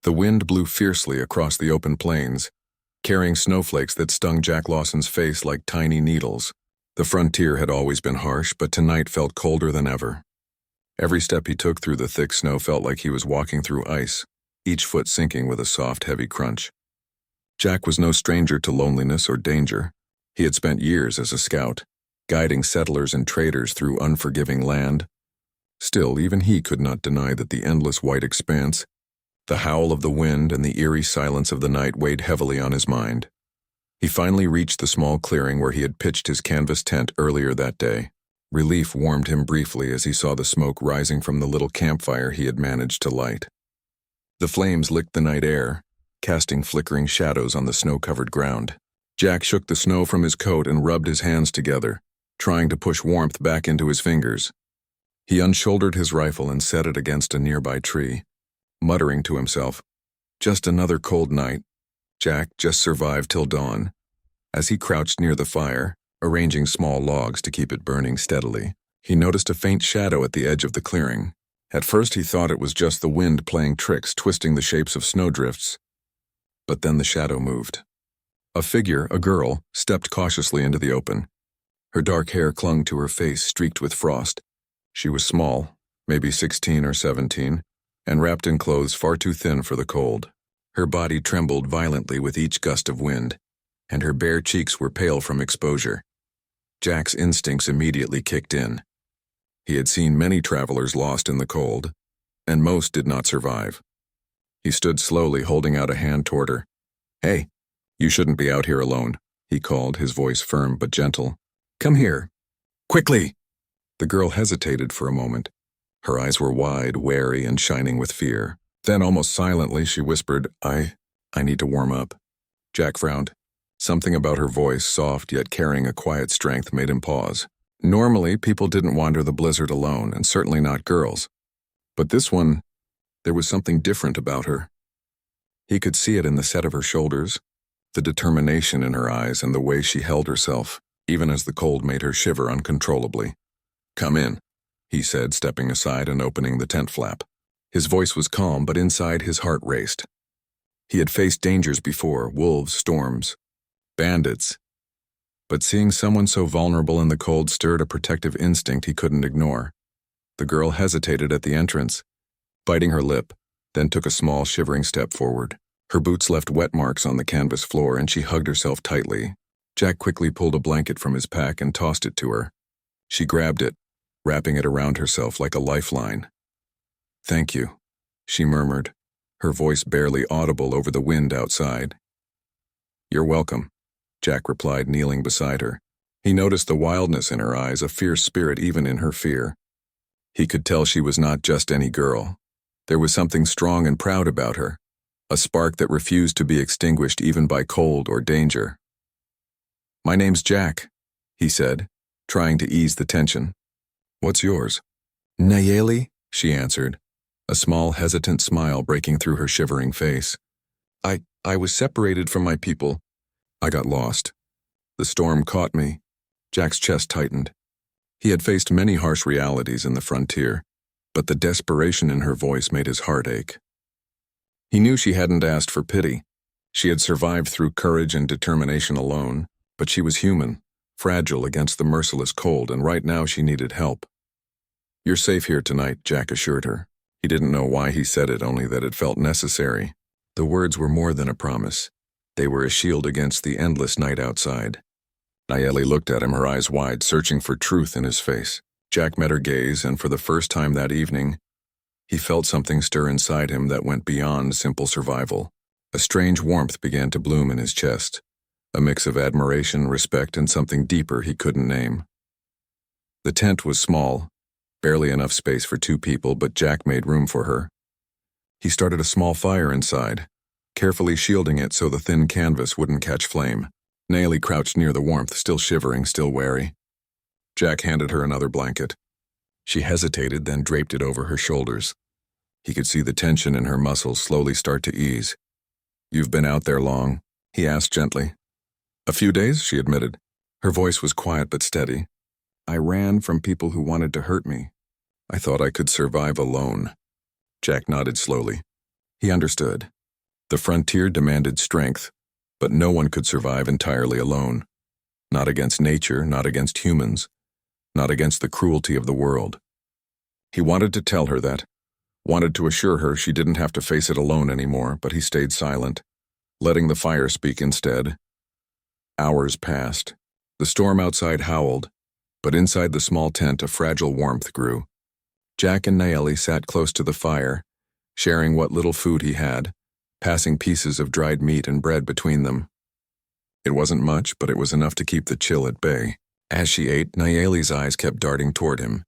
The wind blew fiercely across the open plains, carrying snowflakes that stung Jack Lawson's face like tiny needles. The frontier had always been harsh, but tonight felt colder than ever. Every step he took through the thick snow felt like he was walking through ice, each foot sinking with a soft, heavy crunch. Jack was no stranger to loneliness or danger. He had spent years as a scout, guiding settlers and traders through unforgiving land. Still, even he could not deny that the endless white expanse, the howl of the wind, and the eerie silence of the night weighed heavily on his mind. He finally reached the small clearing where he had pitched his canvas tent earlier that day. Relief warmed him briefly as he saw the smoke rising from the little campfire he had managed to light. The flames licked the night air, casting flickering shadows on the snow-covered ground. Jack shook the snow from his coat and rubbed his hands together, trying to push warmth back into his fingers. He unshouldered his rifle and set it against a nearby tree, muttering to himself, "Just another cold night. Jack just survived till dawn." As he crouched near the fire, arranging small logs to keep it burning steadily, he noticed a faint shadow at the edge of the clearing. At first he thought it was just the wind playing tricks, twisting the shapes of snowdrifts. But then the shadow moved. A figure, a girl, stepped cautiously into the open. Her dark hair clung to her face, streaked with frost. She was small, maybe 16 or 17, and wrapped in clothes far too thin for the cold. Her body trembled violently with each gust of wind, and her bare cheeks were pale from exposure. Jack's instincts immediately kicked in. He had seen many travelers lost in the cold, and most did not survive. He stood slowly, holding out a hand toward her. "Hey, you shouldn't be out here alone," he called, his voice firm but gentle. "Come here. Quickly!" The girl hesitated for a moment. Her eyes were wide, wary, and shining with fear. Then, almost silently, she whispered, I need to warm up." Jack frowned. Something about her voice, soft yet carrying a quiet strength, made him pause. Normally, people didn't wander the blizzard alone, and certainly not girls. But this one, there was something different about her. He could see it in the set of her shoulders, the determination in her eyes, and the way she held herself, even as the cold made her shiver uncontrollably. "Come in," he said, stepping aside and opening the tent flap. His voice was calm, but inside his heart raced. He had faced dangers before, wolves, storms, bandits. But seeing someone so vulnerable in the cold stirred a protective instinct he couldn't ignore. The girl hesitated at the entrance, biting her lip, then took a small, shivering step forward. Her boots left wet marks on the canvas floor, and she hugged herself tightly. Jack quickly pulled a blanket from his pack and tossed it to her. She grabbed it, wrapping it around herself like a lifeline. "Thank you," she murmured, her voice barely audible over the wind outside. "You're welcome," Jack replied, kneeling beside her. He noticed the wildness in her eyes, a fierce spirit even in her fear. He could tell she was not just any girl. There was something strong and proud about her, a spark that refused to be extinguished even by cold or danger. "My name's Jack," he said, trying to ease the tension. "What's yours?" "Nayeli," she answered, a small, hesitant smile breaking through her shivering face. I was separated from my people. I got lost. The storm caught me." Jack's chest tightened. He had faced many harsh realities in the frontier, but the desperation in her voice made his heart ache. He knew she hadn't asked for pity. She had survived through courage and determination alone, but she was human, fragile against the merciless cold, and right now she needed help. "You're safe here tonight," Jack assured her. He didn't know why he said it, only that it felt necessary. The words were more than a promise. They were a shield against the endless night outside. Nayeli looked at him, her eyes wide, searching for truth in his face. Jack met her gaze, and for the first time that evening, he felt something stir inside him that went beyond simple survival. A strange warmth began to bloom in his chest, a mix of admiration, respect, and something deeper he couldn't name. The tent was small, barely enough space for 2 people, but Jack made room for her. He started a small fire inside, carefully shielding it so the thin canvas wouldn't catch flame. Nayeli crouched near the warmth, still shivering, still wary. Jack handed her another blanket. She hesitated, then draped it over her shoulders. He could see the tension in her muscles slowly start to ease. "You've been out there long?" he asked gently. "A few days," she admitted. Her voice was quiet but steady. "I ran from people who wanted to hurt me. I thought I could survive alone." Jack nodded slowly. He understood. The frontier demanded strength, but no one could survive entirely alone. Not against nature, not against humans, not against the cruelty of the world. He wanted to tell her that, wanted to assure her she didn't have to face it alone anymore, but he stayed silent, letting the fire speak instead. Hours passed. The storm outside howled, but inside the small tent a fragile warmth grew. Jack and Nayeli sat close to the fire, sharing what little food he had, passing pieces of dried meat and bread between them. It wasn't much, but it was enough to keep the chill at bay. As she ate, Nayeli's eyes kept darting toward him,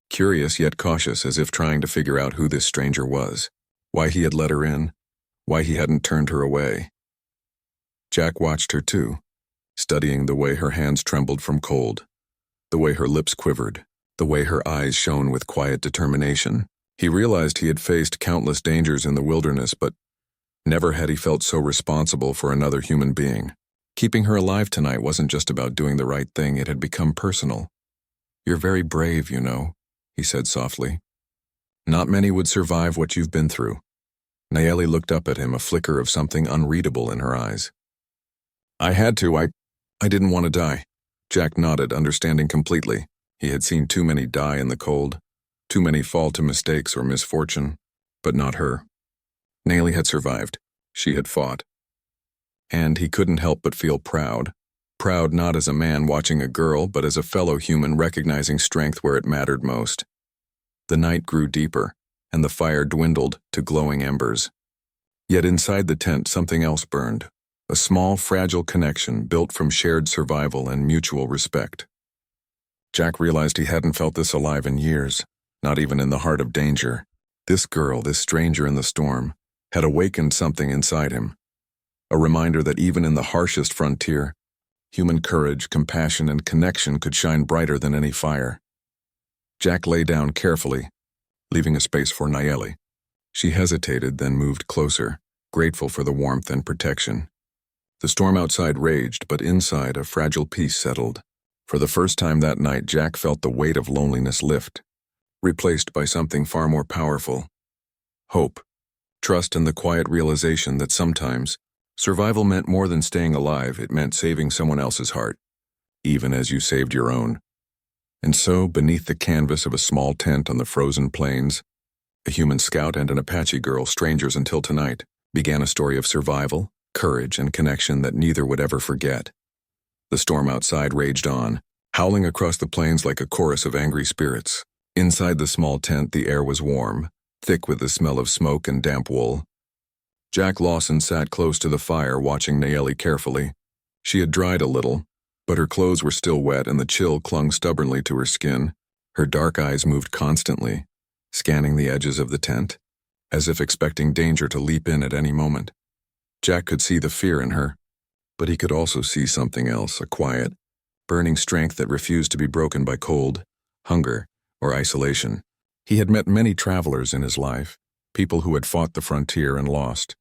curious yet cautious, as if trying to figure out who this stranger was, why he had let her in, why he hadn't turned her away. Jack watched her too, studying the way her hands trembled from cold, the way her lips quivered, the way her eyes shone with quiet determination. He realized he had faced countless dangers in the wilderness, but never had he felt so responsible for another human being. Keeping her alive tonight wasn't just about doing the right thing, it had become personal. "You're very brave, you know," he said softly. "Not many would survive what you've been through." Nayeli looked up at him, a flicker of something unreadable in her eyes. "I had to, I didn't want to die." Jack nodded, understanding completely. He had seen too many die in the cold, too many fall to mistakes or misfortune, but not her. Nayeli had survived. She had fought. And he couldn't help but feel proud. Proud not as a man watching a girl, but as a fellow human recognizing strength where it mattered most. The night grew deeper, and the fire dwindled to glowing embers. Yet inside the tent something else burned, a small, fragile connection built from shared survival and mutual respect. Jack realized he hadn't felt this alive in years, not even in the heart of danger. This girl, this stranger in the storm, had awakened something inside him. A reminder that even in the harshest frontier, human courage, compassion, and connection could shine brighter than any fire. Jack lay down carefully, leaving a space for Nayeli. She hesitated, then moved closer, grateful for the warmth and protection. The storm outside raged, but inside a fragile peace settled. For the first time that night, Jack felt the weight of loneliness lift, replaced by something far more powerful. Hope, trust, and the quiet realization that sometimes survival meant more than staying alive. It meant saving someone else's heart, even as you saved your own. And so, beneath the canvas of a small tent on the frozen plains, a human scout and an Apache girl, strangers until tonight, began a story of survival, courage, and connection that neither would ever forget. The storm outside raged on, howling across the plains like a chorus of angry spirits. Inside the small tent, the air was warm, thick with the smell of smoke and damp wool. Jack Lawson sat close to the fire, watching Nayeli carefully. She had dried a little, but her clothes were still wet and the chill clung stubbornly to her skin. Her dark eyes moved constantly, scanning the edges of the tent, as if expecting danger to leap in at any moment. Jack could see the fear in her, but he could also see something else, a quiet, burning strength that refused to be broken by cold, hunger, or isolation. He had met many travelers in his life, people who had fought the frontier and lost.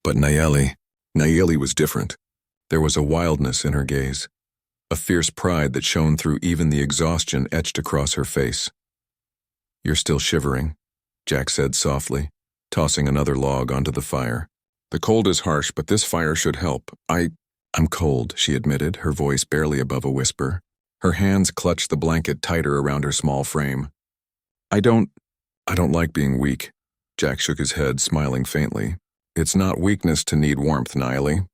But Nayeli was different. There was a wildness in her gaze, a fierce pride that shone through even the exhaustion etched across her face. "You're still shivering," Jack said softly, tossing another log onto the fire. "The cold is harsh, but this fire should help. I'm cold," she admitted, her voice barely above a whisper. Her hands clutched the blanket tighter around her small frame. I don't like being weak." Jack shook his head, smiling faintly. "It's not weakness to need warmth, Nayeli.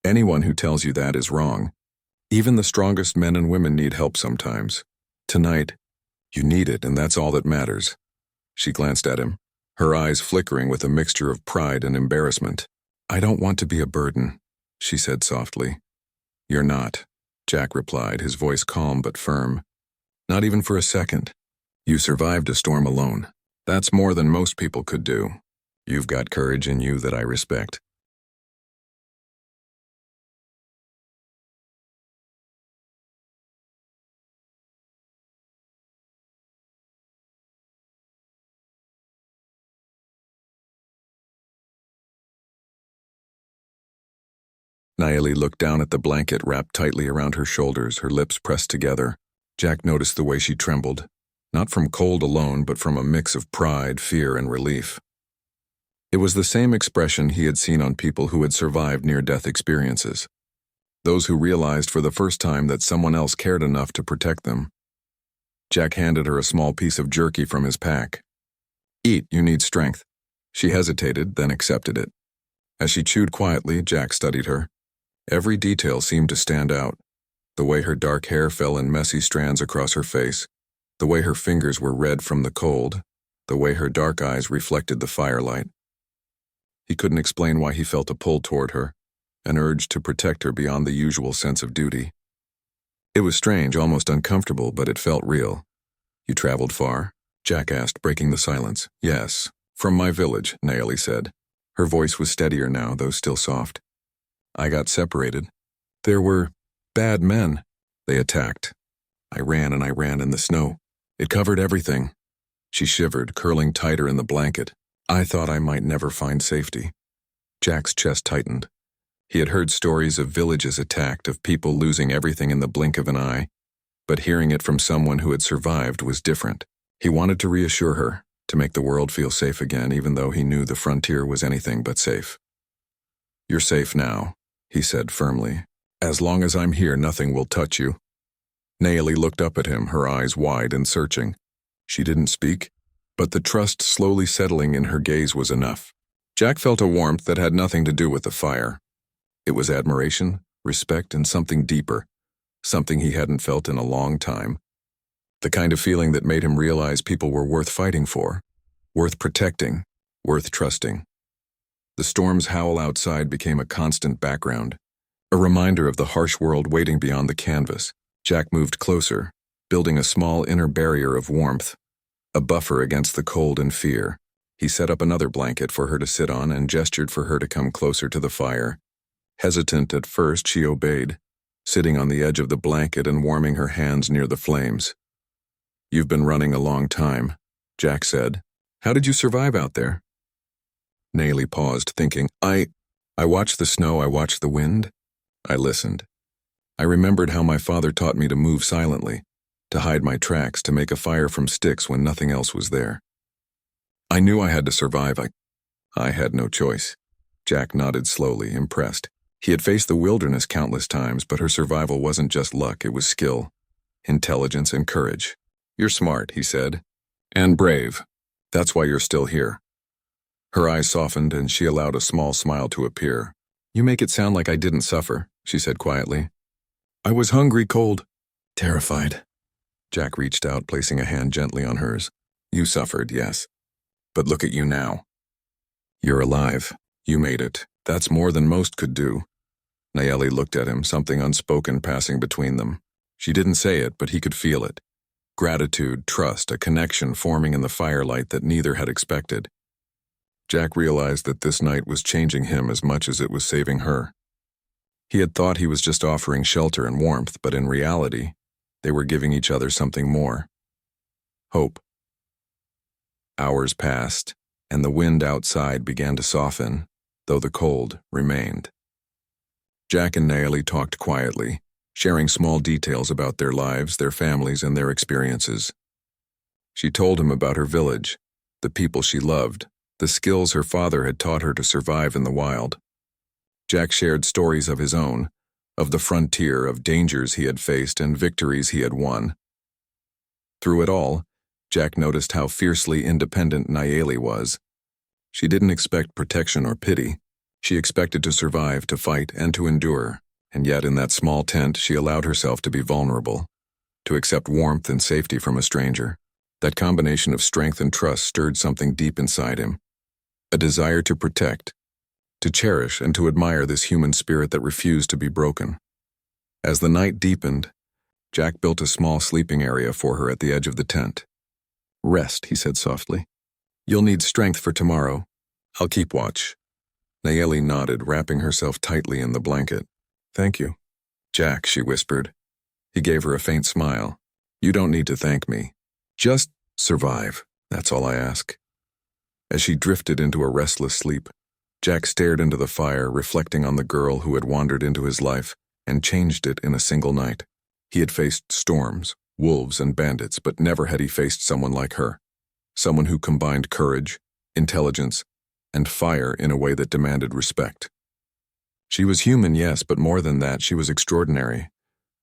Anyone who tells you that is wrong. Even the strongest men and women need help sometimes. Tonight, you need it, and that's all that matters." She glanced at him, her eyes flickering with a mixture of pride and embarrassment. "I don't want to be a burden," she said softly. "You're not," Jack replied, his voice calm but firm. "Not even for a second. You survived a storm alone. That's more than most people could do. You've got courage in you that I respect." Nayeli looked down at the blanket wrapped tightly around her shoulders, her lips pressed together. Jack noticed the way she trembled, not from cold alone, but from a mix of pride, fear, and relief. It was the same expression he had seen on people who had survived near-death experiences. Those who realized for the first time that someone else cared enough to protect them. Jack handed her a small piece of jerky from his pack. "Eat, you need strength." She hesitated, then accepted it. As she chewed quietly, Jack studied her. Every detail seemed to stand out. The way her dark hair fell in messy strands across her face, the way her fingers were red from the cold, the way her dark eyes reflected the firelight. He couldn't explain why he felt a pull toward her, an urge to protect her beyond the usual sense of duty. It was strange, almost uncomfortable, but it felt real. "You traveled far?" Jack asked, breaking the silence. "Yes, from my village," Naomi said. Her voice was steadier now, though still soft. "I got separated. There were bad men. They attacked. I ran in the snow. It covered everything." She shivered, curling tighter in the blanket. "I thought I might never find safety." Jack's chest tightened. He had heard stories of villages attacked, of people losing everything in the blink of an eye, but hearing it from someone who had survived was different. He wanted to reassure her, to make the world feel safe again, even though he knew the frontier was anything but safe. "You're safe now," he said firmly. "As long as I'm here, nothing will touch you." Naomi looked up at him, her eyes wide and searching. She didn't speak, but the trust slowly settling in her gaze was enough. Jack felt a warmth that had nothing to do with the fire. It was admiration, respect, and something deeper, something he hadn't felt in a long time. The kind of feeling that made him realize people were worth fighting for, worth protecting, worth trusting. The storm's howl outside became a constant background, a reminder of the harsh world waiting beyond the canvas. Jack moved closer, building a small inner barrier of warmth, a buffer against the cold and fear. He set up another blanket for her to sit on and gestured for her to come closer to the fire. Hesitant at first, she obeyed, sitting on the edge of the blanket and warming her hands near the flames. "You've been running a long time," Jack said. "How did you survive out there?" Naomi paused, thinking. I watched the snow, I watched the wind. I listened. I remembered how my father taught me to move silently, to hide my tracks, to make a fire from sticks when nothing else was there. I knew I had to survive. I had no choice." Jack nodded slowly, impressed. He had faced the wilderness countless times, but her survival wasn't just luck, it was skill, intelligence, and courage. "You're smart," he said, "and brave. That's why you're still here." Her eyes softened, and she allowed a small smile to appear. "You make it sound like I didn't suffer," she said quietly. "I was hungry, cold, terrified." Jack reached out, placing a hand gently on hers. "You suffered, yes. But look at you now. You're alive. You made it. That's more than most could do." Naomi looked at him, something unspoken passing between them. She didn't say it, but he could feel it. Gratitude, trust, a connection forming in the firelight that neither had expected. Jack realized that this night was changing him as much as it was saving her. He had thought he was just offering shelter and warmth, but in reality, they were giving each other something more. Hope. Hours passed, and the wind outside began to soften, though the cold remained. Jack and Naomi talked quietly, sharing small details about their lives, their families, and their experiences. She told him about her village, the people she loved, the skills her father had taught her to survive in the wild. Jack shared stories of his own, of the frontier, of dangers he had faced and victories he had won. Through it all, Jack noticed how fiercely independent Naomi was. She didn't expect protection or pity. She expected to survive, to fight, and to endure, and yet in that small tent she allowed herself to be vulnerable, to accept warmth and safety from a stranger. That combination of strength and trust stirred something deep inside him, a desire to protect, to cherish, and to admire this human spirit that refused to be broken. As the night deepened, Jack built a small sleeping area for her at the edge of the tent. "Rest," he said softly. "You'll need strength for tomorrow. I'll keep watch." Naomi nodded, wrapping herself tightly in the blanket. "Thank you." "Jack," she whispered. He gave her a faint smile. "You don't need to thank me. Just survive. That's all I ask." As she drifted into a restless sleep, Jack stared into the fire, reflecting on the girl who had wandered into his life and changed it in a single night. He had faced storms, wolves, and bandits, but never had he faced someone like her. Someone who combined courage, intelligence, and fire in a way that demanded respect. She was human, yes, but more than that, she was extraordinary.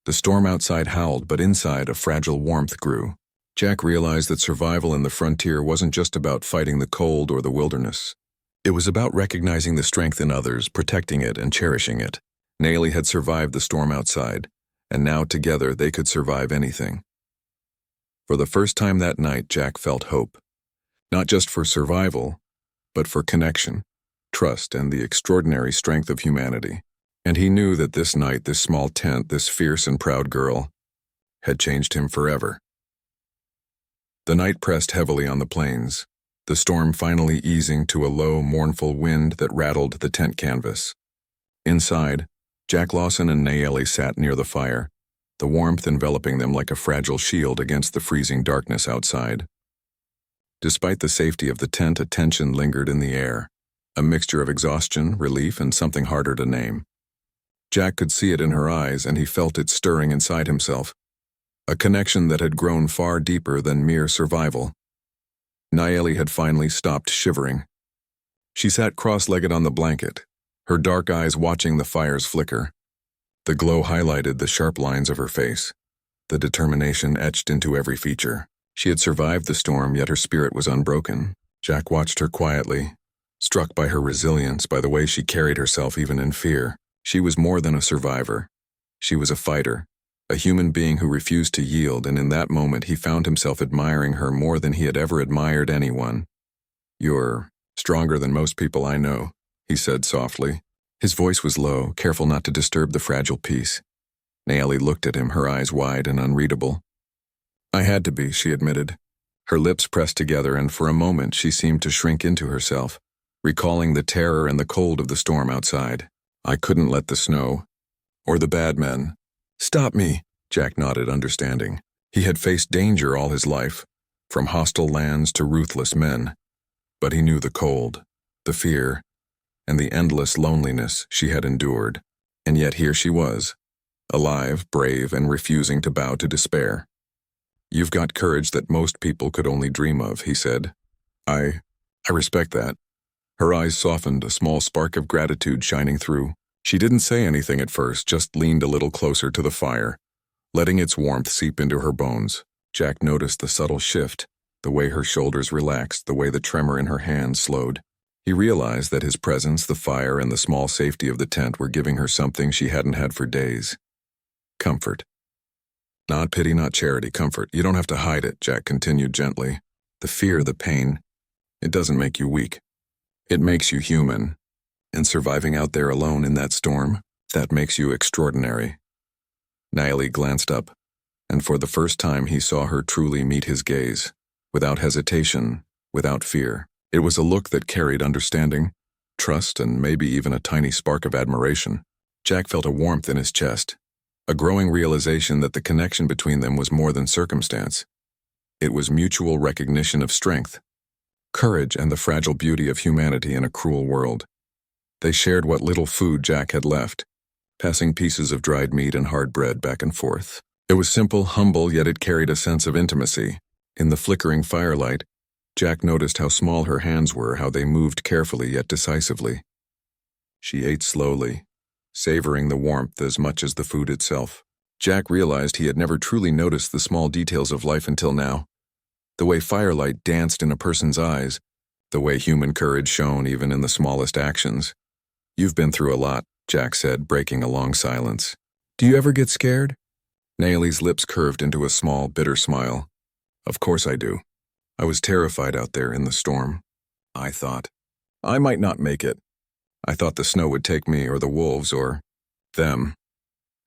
The storm outside howled, but inside a fragile warmth grew. Jack realized that survival in the frontier wasn't just about fighting the cold or the wilderness. It was about recognizing the strength in others, protecting it, and cherishing it. Nayeli had survived the storm outside, and now together they could survive anything. For the first time that night, Jack felt hope. Not just for survival, but for connection, trust, and the extraordinary strength of humanity. And he knew that this night, this small tent, this fierce and proud girl, had changed him forever. The night pressed heavily on the plains, the storm finally easing to a low, mournful wind that rattled the tent canvas. Inside, Jack Lawson and Nayeli sat near the fire, the warmth enveloping them like a fragile shield against the freezing darkness outside. Despite the safety of the tent, a tension lingered in the air, a mixture of exhaustion, relief, and something harder to name. Jack could see it in her eyes, and he felt it stirring inside himself, a connection that had grown far deeper than mere survival. Nayeli had finally stopped shivering. She sat cross-legged on the blanket, her dark eyes watching the fire's flicker. The glow highlighted the sharp lines of her face, the determination etched into every feature. She had survived the storm, yet her spirit was unbroken. Jack watched her quietly, struck by her resilience, by the way she carried herself even in fear. She was more than a survivor. She was a fighter, a human being who refused to yield, and in that moment he found himself admiring her more than he had ever admired anyone. "You're stronger than most people I know," he said softly. His voice was low, careful not to disturb the fragile peace. Nayeli looked at him, her eyes wide and unreadable. "I had to be," she admitted. Her lips pressed together, and for a moment she seemed to shrink into herself, recalling the terror and the cold of the storm outside. "I couldn't let the snow, or the bad men, stop me," Jack nodded, understanding. He had faced danger all his life, from hostile lands to ruthless men. But he knew the cold, the fear, and the endless loneliness she had endured. And yet here she was, alive, brave, and refusing to bow to despair. "You've got courage that most people could only dream of," he said. I respect that." Her eyes softened, a small spark of gratitude shining through. She didn't say anything at first, just leaned a little closer to the fire, letting its warmth seep into her bones. Jack noticed the subtle shift, the way her shoulders relaxed, the way the tremor in her hands slowed. He realized that his presence, the fire, and the small safety of the tent were giving her something she hadn't had for days. Comfort. "Not pity, not charity, comfort. You don't have to hide it," Jack continued gently. "The fear, the pain, it doesn't make you weak. It makes you human. And surviving out there alone in that storm, that makes you extraordinary." Nayeli glanced up, and for the first time he saw her truly meet his gaze, without hesitation, without fear. It was a look that carried understanding, trust, and maybe even a tiny spark of admiration. Jack felt a warmth in his chest, a growing realization that the connection between them was more than circumstance. It was mutual recognition of strength, courage, and the fragile beauty of humanity in a cruel world. They shared what little food Jack had left, passing pieces of dried meat and hard bread back and forth. It was simple, humble, yet it carried a sense of intimacy. In the flickering firelight, Jack noticed how small her hands were, how they moved carefully yet decisively. She ate slowly, savoring the warmth as much as the food itself. Jack realized he had never truly noticed the small details of life until now. The way firelight danced in a person's eyes, the way human courage shone even in the smallest actions. "You've been through a lot," Jack said, breaking a long silence. "Do you ever get scared?" Nayeli's lips curved into a small, bitter smile. "Of course I do. I was terrified out there in the storm. I thought I might not make it. I thought the snow would take me, or the wolves, or them."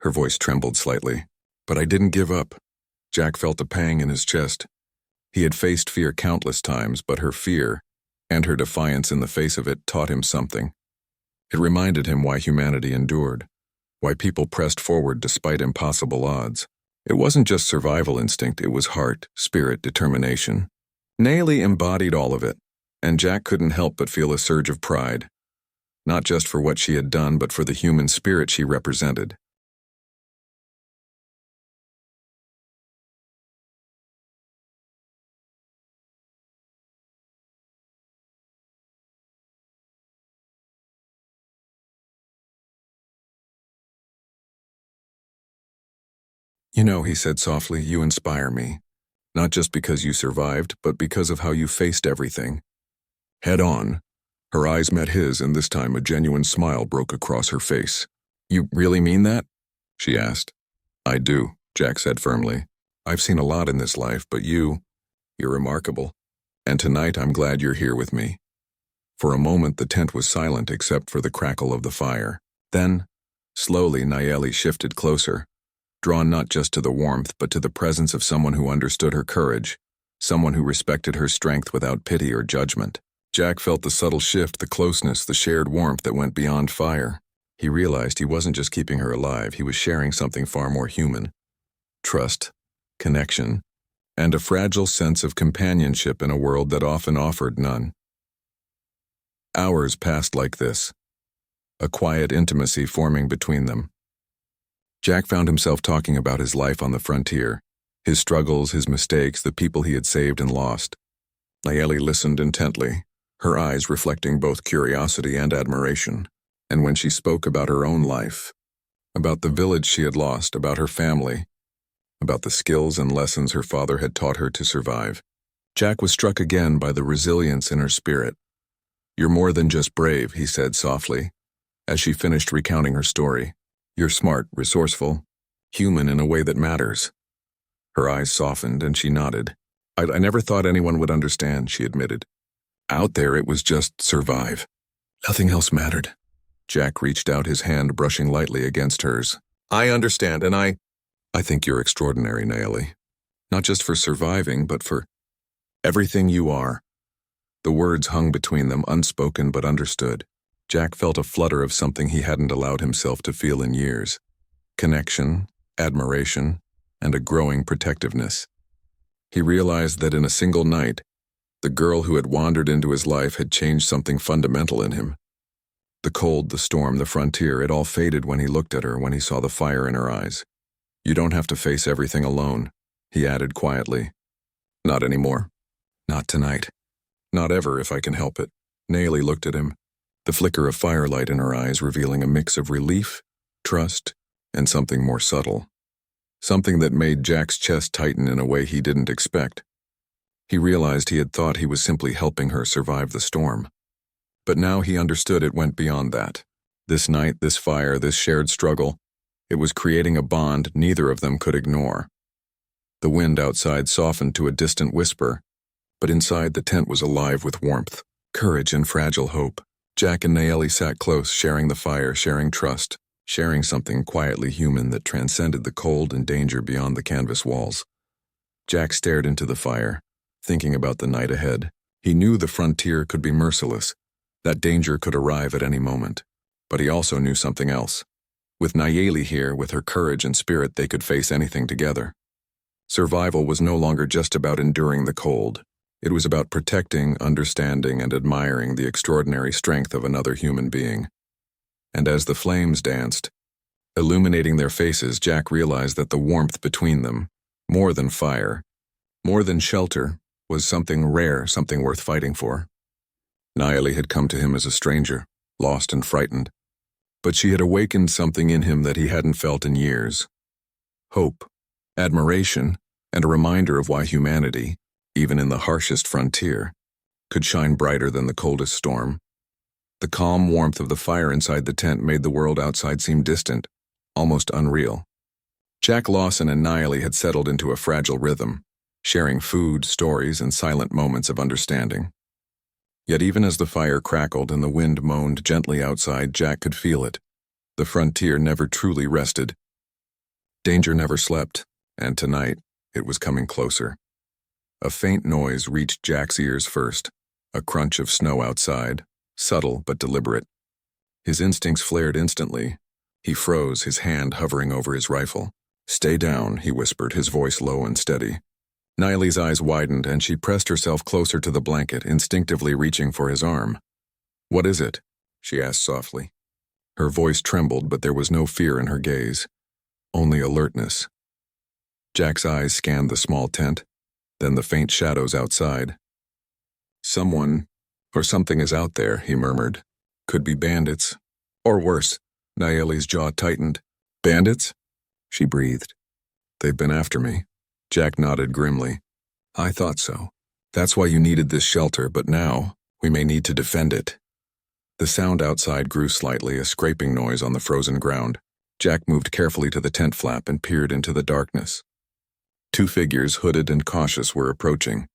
Her voice trembled slightly. "But I didn't give up." Jack felt a pang in his chest. He had faced fear countless times, but her fear, and her defiance in the face of it, taught him something. It reminded him why humanity endured, why people pressed forward despite impossible odds. It wasn't just survival instinct, it was heart, spirit, determination. Nayeli embodied all of it, and Jack couldn't help but feel a surge of pride, not just for what she had done, but for the human spirit she represented. You know, he said softly, you inspire me. Not just because you survived, but because of how you faced everything. Head on. Her eyes met his, and this time a genuine smile broke across her face. You really mean that? She asked. I do, Jack said firmly. I've seen a lot in this life, but you're remarkable. And tonight I'm glad you're here with me. For a moment the tent was silent except for the crackle of the fire. Then, slowly Nayeli shifted closer, drawn not just to the warmth but to the presence of someone who understood her courage, someone who respected her strength without pity or judgment. Jack felt the subtle shift, the closeness, the shared warmth that went beyond fire. He realized he wasn't just keeping her alive, he was sharing something far more human. Trust, connection, and a fragile sense of companionship in a world that often offered none. Hours passed like this, a quiet intimacy forming between them. Jack found himself talking about his life on the frontier, his struggles, his mistakes, the people he had saved and lost. Nayeli listened intently, her eyes reflecting both curiosity and admiration. And when she spoke about her own life, about the village she had lost, about her family, about the skills and lessons her father had taught her to survive, Jack was struck again by the resilience in her spirit. You're more than just brave, he said softly, as she finished recounting her story. You're smart, resourceful, human in a way that matters. Her eyes softened and she nodded. I never thought anyone would understand, she admitted. Out there it was just survive. Nothing else mattered. Jack reached out, his hand brushing lightly against hers. I understand, and I think you're extraordinary, Nayeli. Not just for surviving, but for everything you are. The words hung between them, unspoken but understood. Jack felt a flutter of something he hadn't allowed himself to feel in years. Connection, admiration, and a growing protectiveness. He realized that in a single night, the girl who had wandered into his life had changed something fundamental in him. The cold, the storm, the frontier, it all faded when he looked at her, when he saw the fire in her eyes. You don't have to face everything alone, he added quietly. Not anymore. Not tonight. Not ever, if I can help it. Nayeli looked at him, the flicker of firelight in her eyes revealing a mix of relief, trust, and something more subtle. Something that made Jack's chest tighten in a way he didn't expect. He realized he had thought he was simply helping her survive the storm. But now he understood it went beyond that. This night, this fire, this shared struggle, it was creating a bond neither of them could ignore. The wind outside softened to a distant whisper, but inside the tent was alive with warmth, courage, and fragile hope. Jack and Nayeli sat close, sharing the fire, sharing trust, sharing something quietly human that transcended the cold and danger beyond the canvas walls. Jack stared into the fire, thinking about the night ahead. He knew the frontier could be merciless, that danger could arrive at any moment. But he also knew something else. With Nayeli here, with her courage and spirit, they could face anything together. Survival was no longer just about enduring the cold. It was about protecting, understanding, and admiring the extraordinary strength of another human being. And as the flames danced, illuminating their faces, Jack realized that the warmth between them, more than fire, more than shelter, was something rare, something worth fighting for. Nayeli had come to him as a stranger, lost and frightened, but she had awakened something in him that he hadn't felt in years. Hope, admiration, and a reminder of why humanity, even in the harshest frontier, could shine brighter than the coldest storm. The calm warmth of the fire inside the tent made the world outside seem distant, almost unreal. Jack Lawson and Nayeli had settled into a fragile rhythm, sharing food, stories, and silent moments of understanding. Yet even as the fire crackled and the wind moaned gently outside, Jack could feel it. The frontier never truly rested. Danger never slept, and tonight it was coming closer. A faint noise reached Jack's ears first, a crunch of snow outside, subtle but deliberate. His instincts flared instantly. He froze, his hand hovering over his rifle. Stay down, he whispered, his voice low and steady. Nayeli's eyes widened, and she pressed herself closer to the blanket, instinctively reaching for his arm. What is it? She asked softly. Her voice trembled, but there was no fear in her gaze, only alertness. Jack's eyes scanned the small tent, then the faint shadows outside. Someone, or something is out there, he murmured. Could be bandits. Or worse. Nayeli's jaw tightened. Bandits? She breathed. They've been after me. Jack nodded grimly. I thought so. That's why you needed this shelter, but now we may need to defend it. The sound outside grew slightly, a scraping noise on the frozen ground. Jack moved carefully to the tent flap and peered into the darkness. Two figures, hooded and cautious, were approaching.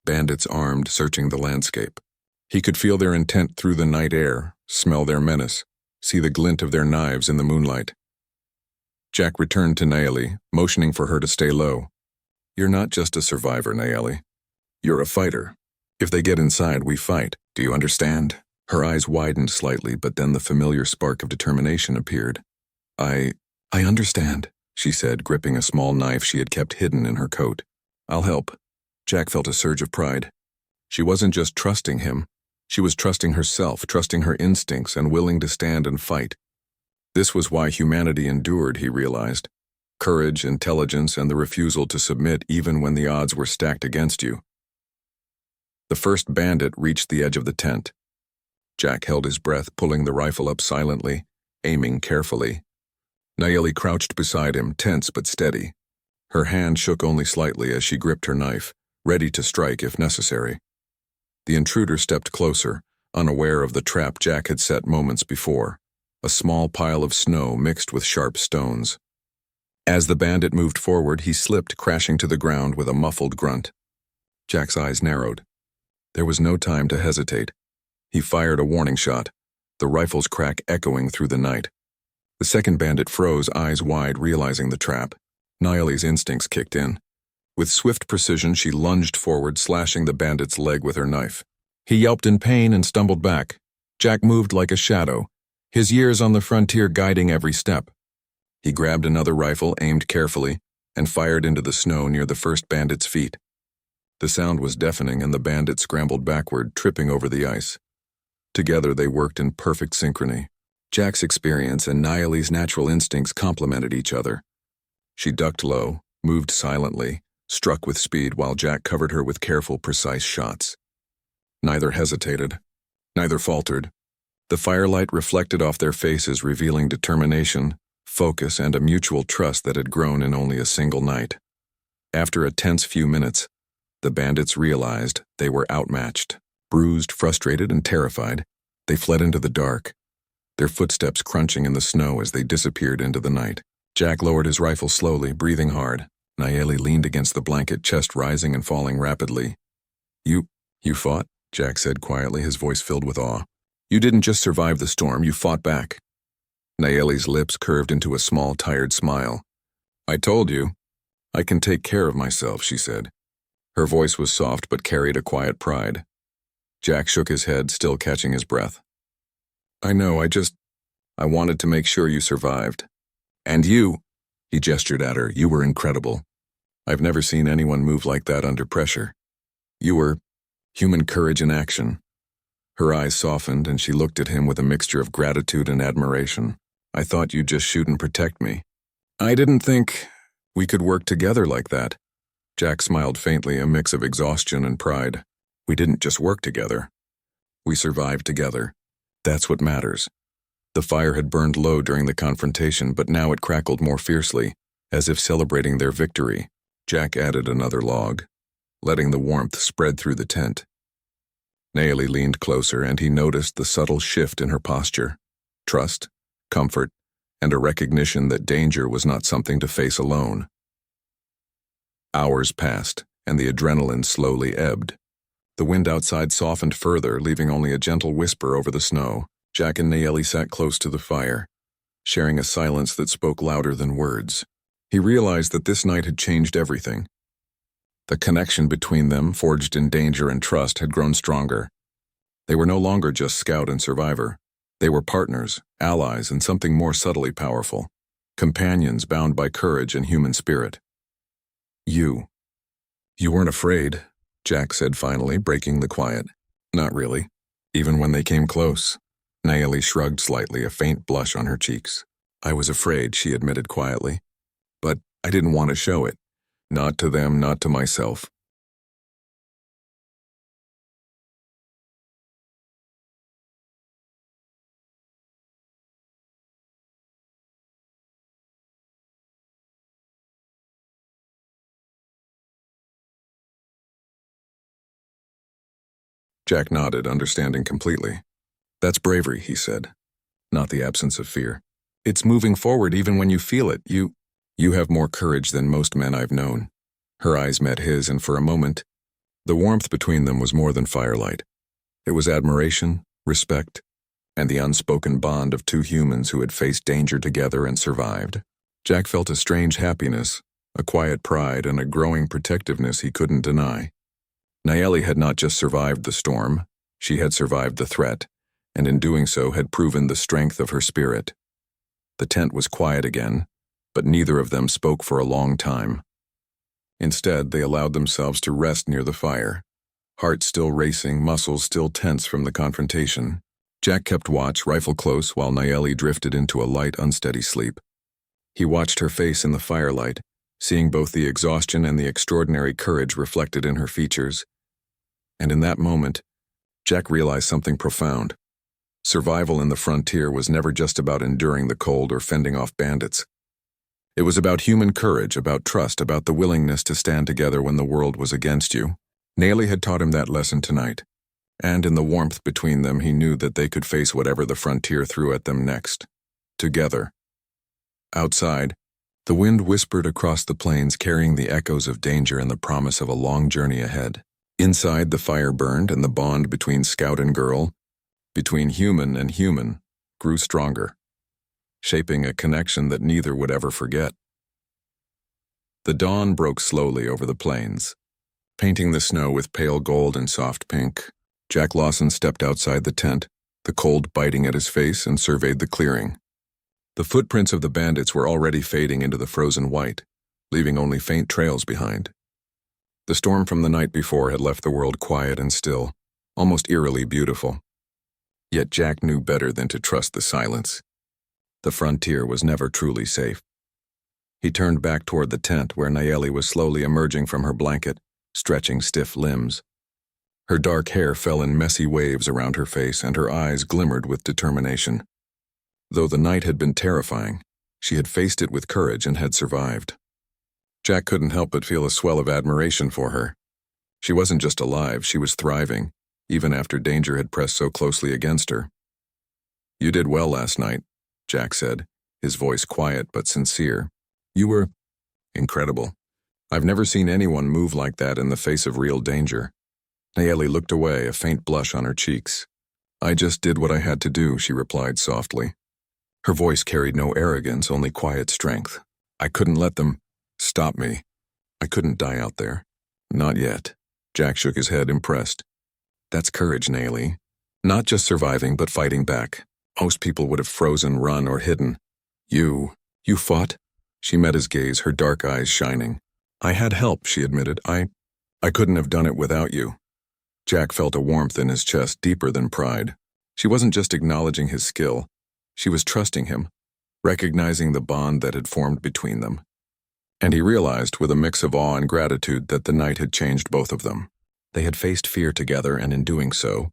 Bandits armed, searching the landscape. He could feel their intent through the night air, smell their menace, see the glint of their knives in the moonlight. Jack returned to Nayeli, motioning for her to stay low. You're not just a survivor, Nayeli. You're a fighter. If they get inside, we fight. Do you understand? Her eyes widened slightly, but then the familiar spark of determination appeared. I understand, she said, gripping a small knife she had kept hidden in her coat. I'll help. Jack felt a surge of pride. She wasn't just trusting him. She was trusting herself, trusting her instincts, and willing to stand and fight. This was why humanity endured, he realized. Courage, intelligence, and the refusal to submit even when the odds were stacked against you. The first bandit reached the edge of the tent. Jack held his breath, pulling the rifle up silently, aiming carefully. Nayeli crouched beside him, tense but steady. Her hand shook only slightly as she gripped her knife, ready to strike if necessary. The intruder stepped closer, unaware of the trap Jack had set moments before, a small pile of snow mixed with sharp stones. As the bandit moved forward, he slipped, crashing to the ground with a muffled grunt. Jack's eyes narrowed. There was no time to hesitate. He fired a warning shot, the rifle's crack echoing through the night. The second bandit froze, eyes wide, realizing the trap. Nayeli's instincts kicked in. With swift precision, she lunged forward, slashing the bandit's leg with her knife. He yelped in pain and stumbled back. Jack moved like a shadow, his years on the frontier guiding every step. He grabbed another rifle, aimed carefully, and fired into the snow near the first bandit's feet. The sound was deafening, and the bandit scrambled backward, tripping over the ice. Together they worked in perfect synchrony. Jack's experience and Nayeli's natural instincts complemented each other. She ducked low, moved silently, struck with speed while Jack covered her with careful, precise shots. Neither hesitated. Neither faltered. The firelight reflected off their faces, revealing determination, focus, and a mutual trust that had grown in only a single night. After a tense few minutes, the bandits realized they were outmatched. Bruised, frustrated, and terrified, they fled into the dark, their footsteps crunching in the snow as they disappeared into the night. Jack lowered his rifle slowly, breathing hard. Nayeli leaned against the blanket, chest rising and falling rapidly. You fought? Jack said quietly, his voice filled with awe. You didn't just survive the storm, you fought back. Nayeli's lips curved into a small, tired smile. I told you. I can take care of myself, she said. Her voice was soft but carried a quiet pride. Jack shook his head, still catching his breath. I know, I wanted to make sure you survived. And you, he gestured at her, you were incredible. I've never seen anyone move like that under pressure. You were human courage in action. Her eyes softened and she looked at him with a mixture of gratitude and admiration. I thought you'd just shoot and protect me. I didn't think we could work together like that. Jack smiled faintly, a mix of exhaustion and pride. We didn't just work together. We survived together. That's what matters. The fire had burned low during the confrontation, but now it crackled more fiercely, as if celebrating their victory. Jack added another log, letting the warmth spread through the tent. Nayeli leaned closer, and he noticed the subtle shift in her posture. Trust, comfort, and a recognition that danger was not something to face alone. Hours passed, and the adrenaline slowly ebbed. The wind outside softened further, leaving only a gentle whisper over the snow. Jack and Nayeli sat close to the fire, sharing a silence that spoke louder than words. He realized that this night had changed everything. The connection between them, forged in danger and trust, had grown stronger. They were no longer just scout and survivor. They were partners, allies, and something more subtly powerful. Companions bound by courage and human spirit. You weren't afraid, Jack said finally, breaking the quiet. Not really. Even when they came close. Nayeli shrugged slightly, a faint blush on her cheeks. I was afraid, she admitted quietly. But I didn't want to show it. Not to them, not to myself. Jack nodded, understanding completely. That's bravery, he said, not the absence of fear. It's moving forward even when you feel it. You have more courage than most men I've known. Her eyes met his, and for a moment, the warmth between them was more than firelight. It was admiration, respect, and the unspoken bond of two humans who had faced danger together and survived. Jack felt a strange happiness, a quiet pride, and a growing protectiveness he couldn't deny. Nayeli had not just survived the storm, she had survived the threat, and in doing so had proven the strength of her spirit. The tent was quiet again, but neither of them spoke for a long time. Instead, they allowed themselves to rest near the fire, hearts still racing, muscles still tense from the confrontation. Jack kept watch, rifle close, while Nayeli drifted into a light, unsteady sleep. He watched her face in the firelight, seeing both the exhaustion and the extraordinary courage reflected in her features. And in that moment, Jack realized something profound. Survival in the frontier was never just about enduring the cold or fending off bandits. It was about human courage, about trust, about the willingness to stand together when the world was against you. Nayeli had taught him that lesson tonight, and in the warmth between them he knew that they could face whatever the frontier threw at them next. Together. Outside, the wind whispered across the plains, carrying the echoes of danger and the promise of a long journey ahead. Inside, the fire burned, and the bond between scout and girl, between human and human, grew stronger, shaping a connection that neither would ever forget. The dawn broke slowly over the plains, painting the snow with pale gold and soft pink. Jack Lawson stepped outside the tent, the cold biting at his face, and surveyed the clearing. The footprints of the bandits were already fading into the frozen white, leaving only faint trails behind. The storm from the night before had left the world quiet and still, almost eerily beautiful. Yet Jack knew better than to trust the silence. The frontier was never truly safe. He turned back toward the tent where Nayeli was slowly emerging from her blanket, stretching stiff limbs. Her dark hair fell in messy waves around her face, and her eyes glimmered with determination. Though the night had been terrifying, she had faced it with courage and had survived. Jack couldn't help but feel a swell of admiration for her. She wasn't just alive, she was thriving, even after danger had pressed so closely against her. You did well last night, Jack said, his voice quiet but sincere. You were incredible. I've never seen anyone move like that in the face of real danger. Nayeli looked away, a faint blush on her cheeks. I just did what I had to do, she replied softly. Her voice carried no arrogance, only quiet strength. I couldn't let them stop me. I couldn't die out there. Not yet. Jack shook his head, impressed. That's courage, Nayeli. Not just surviving, but fighting back. Most people would have frozen, run, or hidden. You fought? She met his gaze, her dark eyes shining. I had help, she admitted. I couldn't have done it without you. Jack felt a warmth in his chest deeper than pride. She wasn't just acknowledging his skill. She was trusting him, recognizing the bond that had formed between them. And he realized, with a mix of awe and gratitude, that the night had changed both of them. They had faced fear together, and in doing so,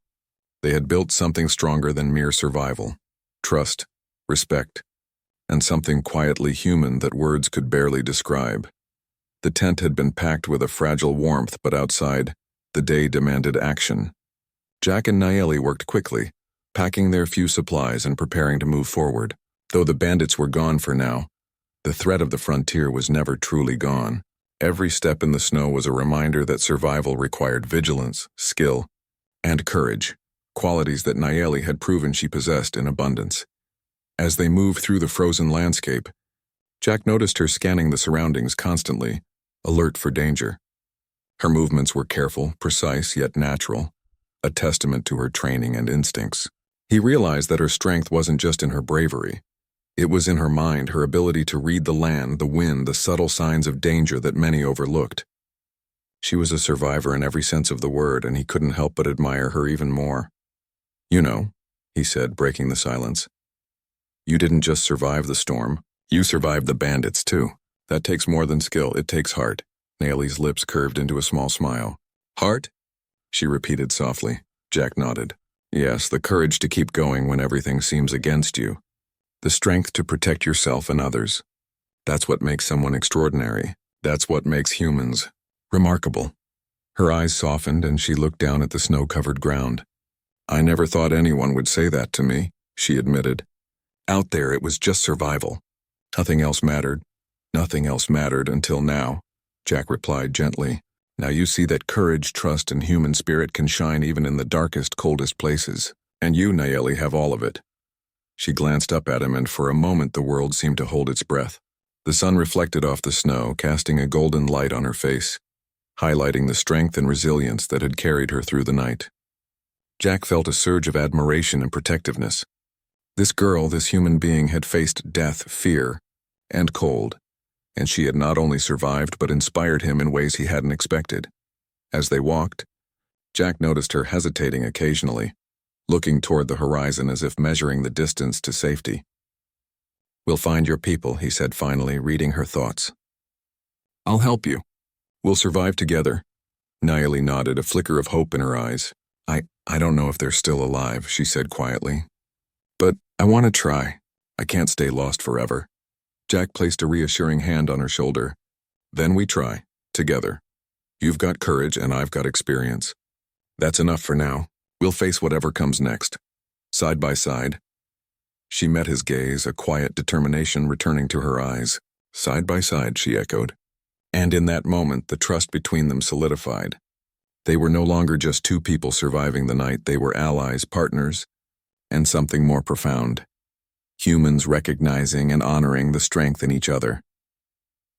they had built something stronger than mere survival. Trust, respect, and something quietly human that words could barely describe. The tent had been packed with a fragile warmth, but outside, the day demanded action. Jack and Nayeli worked quickly, packing their few supplies and preparing to move forward. Though the bandits were gone for now, the threat of the frontier was never truly gone. Every step in the snow was a reminder that survival required vigilance, skill, and courage, qualities that Nayeli had proven she possessed in abundance. As they moved through the frozen landscape, Jack noticed her scanning the surroundings constantly, alert for danger. Her movements were careful, precise, yet natural, a testament to her training and instincts. He realized that her strength wasn't just in her bravery. It was in her mind, her ability to read the land, the wind, the subtle signs of danger that many overlooked. She was a survivor in every sense of the word, and he couldn't help but admire her even more. You know, he said, breaking the silence. You didn't just survive the storm. You survived the bandits, too. That takes more than skill, it takes heart. Nayeli's lips curved into a small smile. Heart? She repeated softly. Jack nodded. Yes, the courage to keep going when everything seems against you. The strength to protect yourself and others. That's what makes someone extraordinary. That's what makes humans remarkable. Her eyes softened and she looked down at the snow-covered ground. "I never thought anyone would say that to me," she admitted. "Out there it was just survival. Nothing else mattered. Nothing else mattered until now," Jack replied gently. "Now you see that courage, trust, and human spirit can shine even in the darkest, coldest places. And you, Nayeli, have all of it." She glanced up at him, and for a moment the world seemed to hold its breath. The sun reflected off the snow, casting a golden light on her face, highlighting the strength and resilience that had carried her through the night. Jack felt a surge of admiration and protectiveness. This girl, this human being, had faced death, fear, and cold, and she had not only survived but inspired him in ways he hadn't expected. As they walked, Jack noticed her hesitating occasionally, looking toward the horizon as if measuring the distance to safety. "We'll find your people," he said finally, reading her thoughts. "I'll help you. We'll survive together." Nayeli nodded, a flicker of hope in her eyes. I don't know if they're still alive," she said quietly. "But I want to try. I can't stay lost forever." Jack placed a reassuring hand on her shoulder. "Then we try, together. You've got courage and I've got experience. That's enough for now. We'll face whatever comes next. Side by side." She met his gaze, a quiet determination returning to her eyes. "Side by side," she echoed. And in that moment, the trust between them solidified. They were no longer just two people surviving the night. They were allies, partners, and something more profound. Humans recognizing and honoring the strength in each other.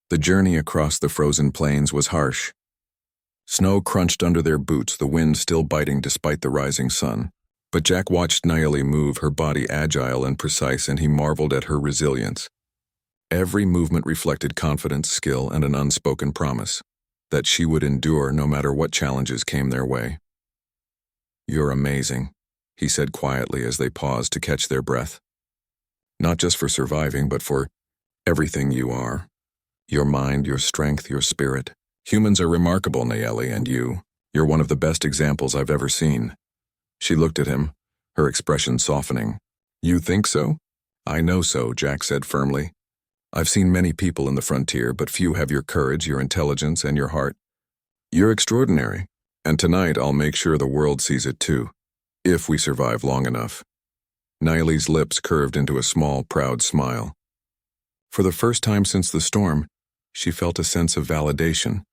The journey across the frozen plains was harsh. Snow crunched under their boots, the wind still biting despite the rising sun. But Jack watched Nayeli move, her body agile and precise, and he marveled at her resilience. Every movement reflected confidence, skill, and an unspoken promise that she would endure no matter what challenges came their way. "You're amazing," he said quietly as they paused to catch their breath. "Not just for surviving, but for everything you are. Your mind, your strength, your spirit. Humans are remarkable, Nayeli, and you're one of the best examples I've ever seen." She looked at him, her expression softening. "You think so?" "I know so," Jack said firmly. "I've seen many people in the frontier, but few have your courage, your intelligence, and your heart. You're extraordinary, and tonight I'll make sure the world sees it too, if we survive long enough." Nayeli's lips curved into a small, proud smile. For the first time since the storm, she felt a sense of validation,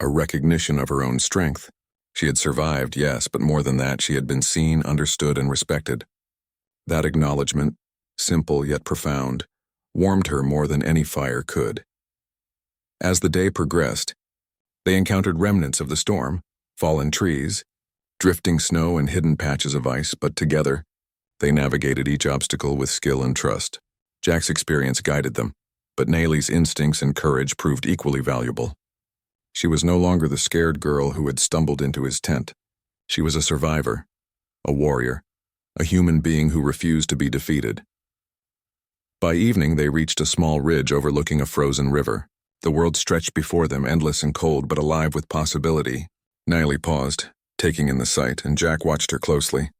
a recognition of her own strength. She had survived, yes, but more than that, she had been seen, understood, and respected. That acknowledgement, simple yet profound, warmed her more than any fire could. As the day progressed, they encountered remnants of the storm, fallen trees, drifting snow, and hidden patches of ice, but together, they navigated each obstacle with skill and trust. Jack's experience guided them, but Nayeli's instincts and courage proved equally valuable. She was no longer the scared girl who had stumbled into his tent. She was a survivor, a warrior, a human being who refused to be defeated. By evening, they reached a small ridge overlooking a frozen river. The world stretched before them, endless and cold, but alive with possibility. Nayeli paused, taking in the sight, and Jack watched her closely.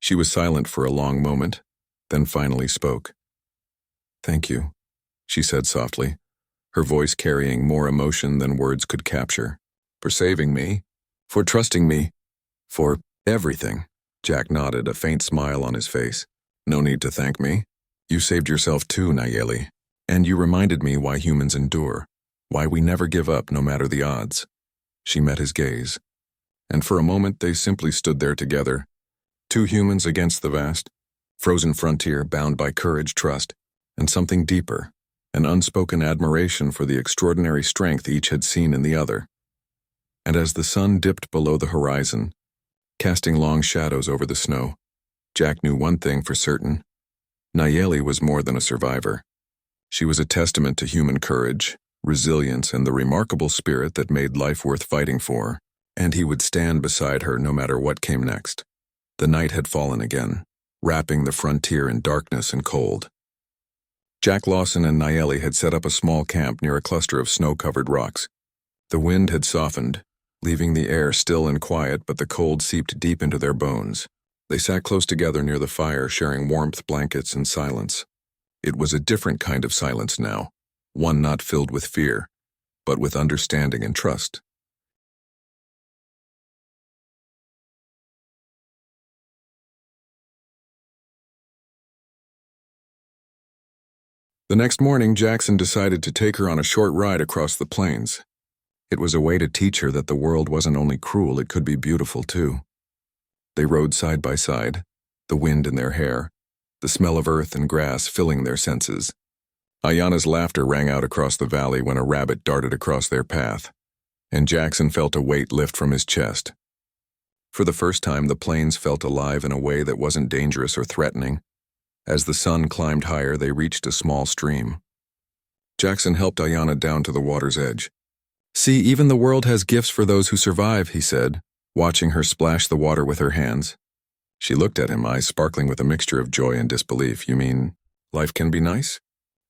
She was silent for a long moment, then finally spoke. "Thank you," she said softly, her voice carrying more emotion than words could capture. "For saving me, for trusting me, for everything." Jack nodded, a faint smile on his face. "No need to thank me. You saved yourself too, Nayeli. And you reminded me why humans endure, why we never give up no matter the odds." She met his gaze, and for a moment they simply stood there together, two humans against the vast, frozen frontier bound by courage, trust, and something deeper, an unspoken admiration for the extraordinary strength each had seen in the other. And as the sun dipped below the horizon, casting long shadows over the snow, Jack knew one thing for certain. Nayeli was more than a survivor. She was a testament to human courage, resilience, and the remarkable spirit that made life worth fighting for, and he would stand beside her no matter what came next. The night had fallen again, wrapping the frontier in darkness and cold. Jack Lawson and Nayeli had set up a small camp near a cluster of snow-covered rocks. The wind had softened, leaving the air still and quiet, but the cold seeped deep into their bones. They sat close together near the fire, sharing warmth, blankets, and silence. It was a different kind of silence now, one not filled with fear, but with understanding and trust. The next morning, Jackson decided to take her on a short ride across the plains. It was a way to teach her that the world wasn't only cruel, it could be beautiful too. They rode side by side, the wind in their hair, the smell of earth and grass filling their senses. Ayana's laughter rang out across the valley when a rabbit darted across their path, and Jackson felt a weight lift from his chest. For the first time, the plains felt alive in a way that wasn't dangerous or threatening. As the sun climbed higher, they reached a small stream. Jackson helped Ayana down to the water's edge. "See, even the world has gifts for those who survive," he said, watching her splash the water with her hands. She looked at him, eyes sparkling with a mixture of joy and disbelief. "You mean, life can be nice?"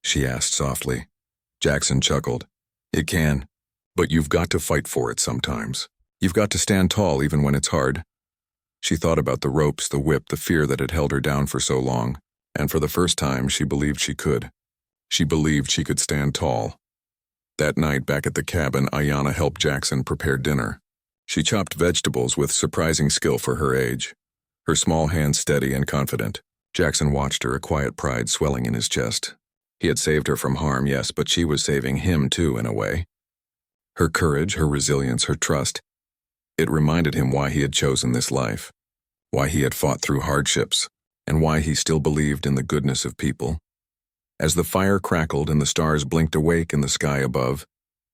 she asked softly. Jackson chuckled. "It can, but you've got to fight for it sometimes. You've got to stand tall even when it's hard." She thought about the ropes, the whip, the fear that had held her down for so long, and for the first time she believed she could. She believed she could stand tall. That night back at the cabin, Ayana helped Jackson prepare dinner. She chopped vegetables with surprising skill for her age, her small hands steady and confident. Jackson watched her, a quiet pride swelling in his chest. He had saved her from harm, yes, but she was saving him too, in a way. Her courage, her resilience, her trust. It reminded him why he had chosen this life, why he had fought through hardships, and why he still believed in the goodness of people. As the fire crackled and the stars blinked awake in the sky above,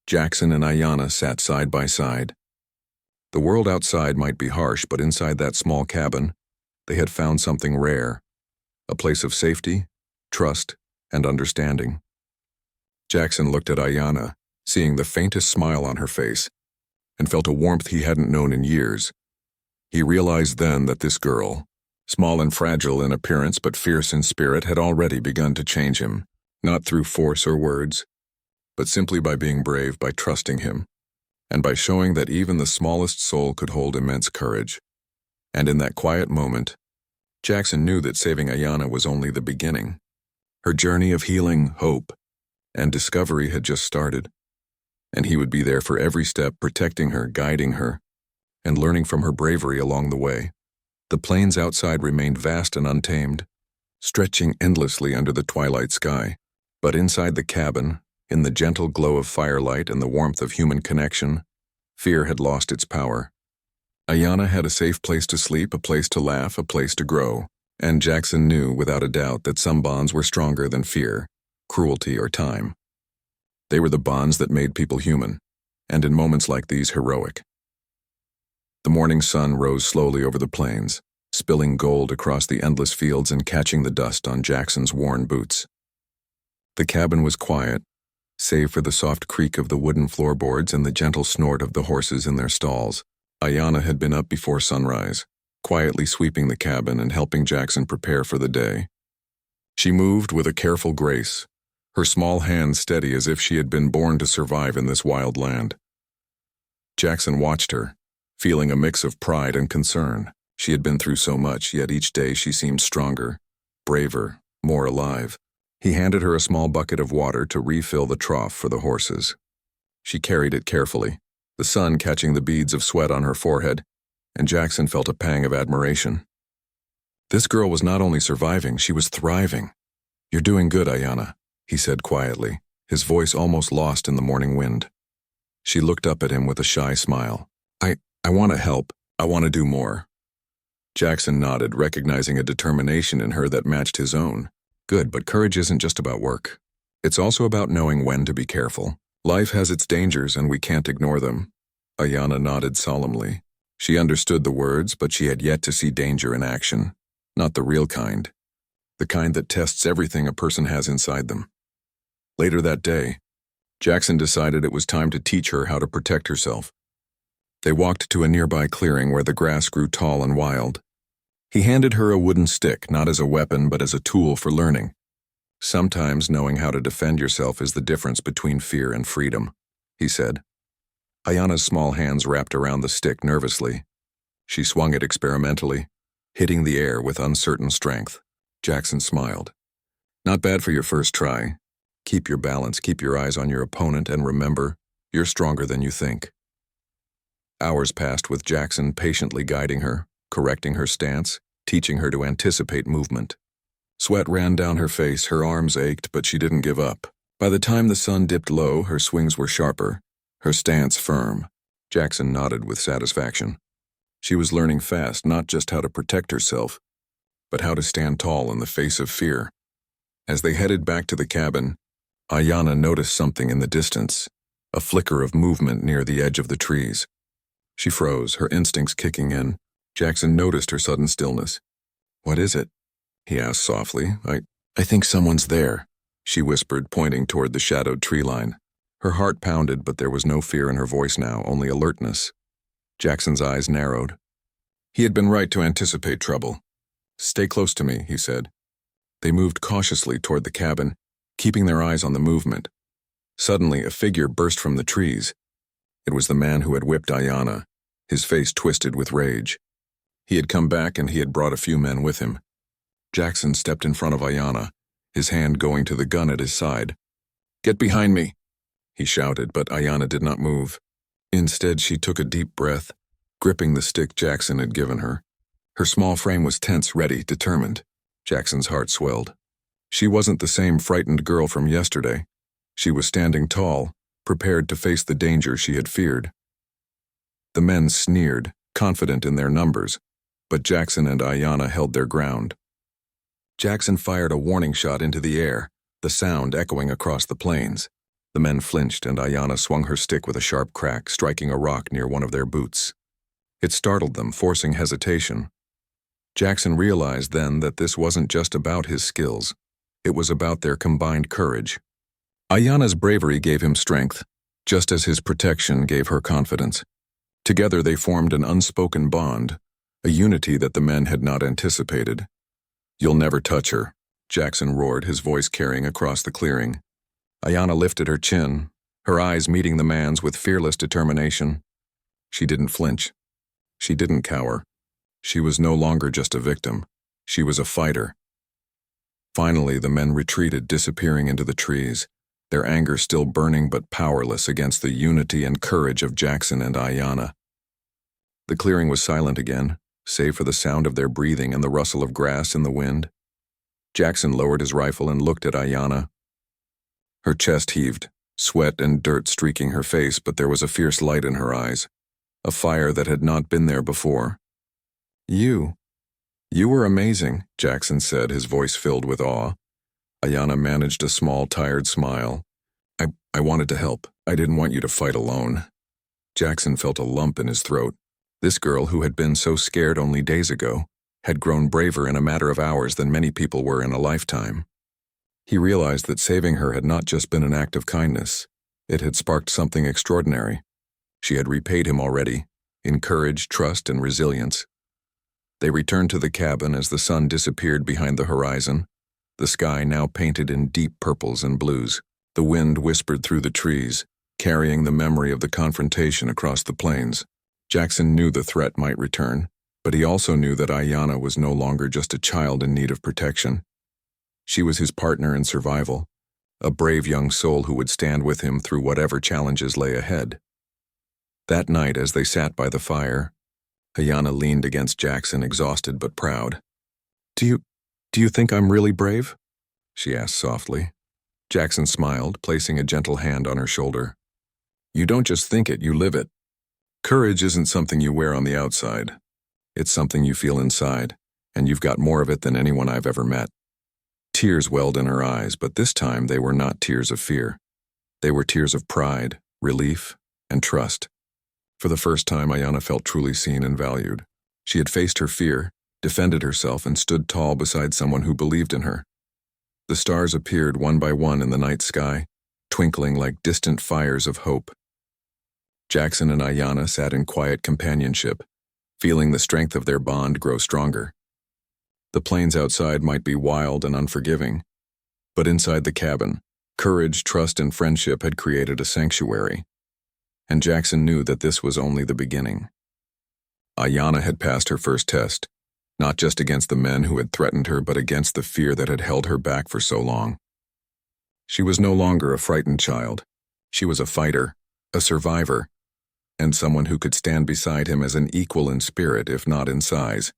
Jackson and Ayana sat side by side. The world outside might be harsh, but inside that small cabin, they had found something rare, a place of safety, trust, and understanding. Jackson looked at Ayana, seeing the faintest smile on her face, and felt a warmth he hadn't known in years. He realized then that this girl, small and fragile in appearance but fierce in spirit, had already begun to change him, not through force or words, but simply by being brave, by trusting him, and by showing that even the smallest soul could hold immense courage. And in that quiet moment, Jackson knew that saving Ayana was only the beginning. Her journey of healing, hope, and discovery had just started, and he would be there for every step, protecting her, guiding her, and learning from her bravery along the way. The plains outside remained vast and untamed, stretching endlessly under the twilight sky. But inside the cabin, in the gentle glow of firelight and the warmth of human connection, fear had lost its power. Ayana had a safe place to sleep, a place to laugh, a place to grow, and Jackson knew without a doubt that some bonds were stronger than fear, cruelty, or time. They were the bonds that made people human, and in moments like these, heroic. The morning sun rose slowly over the plains, spilling gold across the endless fields and catching the dust on Jackson's worn boots. The cabin was quiet, save for the soft creak of the wooden floorboards and the gentle snort of the horses in their stalls. Ayana had been up before sunrise, quietly sweeping the cabin and helping Jackson prepare for the day. She moved with a careful grace, her small hands steady as if she had been born to survive in this wild land. Jackson watched her, feeling a mix of pride and concern. She had been through so much, yet each day she seemed stronger, braver, more alive. He handed her a small bucket of water to refill the trough for the horses. She carried it carefully, the sun catching the beads of sweat on her forehead, and Jackson felt a pang of admiration. This girl was not only surviving, she was thriving. "You're doing good, Ayana," he said quietly, his voice almost lost in the morning wind. She looked up at him with a shy smile. I want to help. I want to do more." Jackson nodded, recognizing a determination in her that matched his own. "Good, but courage isn't just about work. It's also about knowing when to be careful. Life has its dangers and we can't ignore them." Ayana nodded solemnly. She understood the words, but she had yet to see danger in action. Not the real kind. The kind that tests everything a person has inside them. Later that day, Jackson decided it was time to teach her how to protect herself. They walked to a nearby clearing where the grass grew tall and wild. He handed her a wooden stick, not as a weapon but as a tool for learning. "Sometimes knowing how to defend yourself is the difference between fear and freedom," he said. Ayana's small hands wrapped around the stick nervously. She swung it experimentally, hitting the air with uncertain strength. Jackson smiled. "Not bad for your first try. Keep your balance, keep your eyes on your opponent, and remember, you're stronger than you think." Hours passed with Jackson patiently guiding her, correcting her stance, teaching her to anticipate movement. Sweat ran down her face, her arms ached, but she didn't give up. By the time the sun dipped low, her swings were sharper, her stance firm. Jackson nodded with satisfaction. She was learning fast not just how to protect herself, but how to stand tall in the face of fear. As they headed back to the cabin, Ayanna noticed something in the distance, a flicker of movement near the edge of the trees. She froze, her instincts kicking in. Jackson noticed her sudden stillness. "What is it?" he asked softly. I think someone's there," she whispered, pointing toward the shadowed tree line. Her heart pounded, but there was no fear in her voice now, only alertness. Jackson's eyes narrowed. He had been right to anticipate trouble. "Stay close to me," he said. They moved cautiously toward the cabin, keeping their eyes on the movement. Suddenly, a figure burst from the trees. It was the man who had whipped Ayanna, his face twisted with rage. He had come back and he had brought a few men with him. Jackson stepped in front of Ayanna, his hand going to the gun at his side. "Get behind me," he shouted, but Ayanna did not move. Instead, she took a deep breath, gripping the stick Jackson had given her. Her small frame was tense, ready, determined. Jackson's heart swelled. She wasn't the same frightened girl from yesterday. She was standing tall, prepared to face the danger she had feared. The men sneered, confident in their numbers, but Jackson and Ayanna held their ground. Jackson fired a warning shot into the air, the sound echoing across the plains. The men flinched and Ayanna swung her stick with a sharp crack, striking a rock near one of their boots. It startled them, forcing hesitation. Jackson realized then that this wasn't just about his skills. It was about their combined courage. Ayanna's bravery gave him strength, just as his protection gave her confidence. Together they formed an unspoken bond, a unity that the men had not anticipated. "You'll never touch her," Jackson roared, his voice carrying across the clearing. Ayanna lifted her chin, her eyes meeting the man's with fearless determination. She didn't flinch. She didn't cower. She was no longer just a victim. She was a fighter. Finally, the men retreated, disappearing into the trees, their anger still burning but powerless against the unity and courage of Jackson and Ayanna. The clearing was silent again, save for the sound of their breathing and the rustle of grass in the wind. Jackson lowered his rifle and looked at Ayanna. Her chest heaved, sweat and dirt streaking her face, but there was a fierce light in her eyes, a fire that had not been there before. You were amazing," Jackson said, his voice filled with awe. Ayanna managed a small, tired smile. I wanted to help. I didn't want you to fight alone." Jackson felt a lump in his throat. This girl, who had been so scared only days ago, had grown braver in a matter of hours than many people were in a lifetime. He realized that saving her had not just been an act of kindness. It had sparked something extraordinary. She had repaid him already, in courage, trust, and resilience. They returned to the cabin as the sun disappeared behind the horizon, the sky now painted in deep purples and blues. The wind whispered through the trees, carrying the memory of the confrontation across the plains. Jackson knew the threat might return, but he also knew that Ayanna was no longer just a child in need of protection. She was his partner in survival, a brave young soul who would stand with him through whatever challenges lay ahead. That night, as they sat by the fire, Ayanna leaned against Jackson, exhausted but proud. Do you think I'm really brave?" she asked softly. Jackson smiled, placing a gentle hand on her shoulder. "You don't just think it, you live it. Courage isn't something you wear on the outside. It's something you feel inside, and you've got more of it than anyone I've ever met." Tears welled in her eyes, but this time they were not tears of fear. They were tears of pride, relief, and trust. For the first time, Ayanna felt truly seen and valued. She had faced her fear, defended herself, and stood tall beside someone who believed in her. The stars appeared one by one in the night sky, twinkling like distant fires of hope. Jackson and Ayanna sat in quiet companionship, feeling the strength of their bond grow stronger. The plains outside might be wild and unforgiving, but inside the cabin, courage, trust, and friendship had created a sanctuary. And Jackson knew that this was only the beginning. Ayanna had passed her first test, not just against the men who had threatened her, but against the fear that had held her back for so long. She was no longer a frightened child. She was a fighter, a survivor, and someone who could stand beside him as an equal in spirit, if not in size.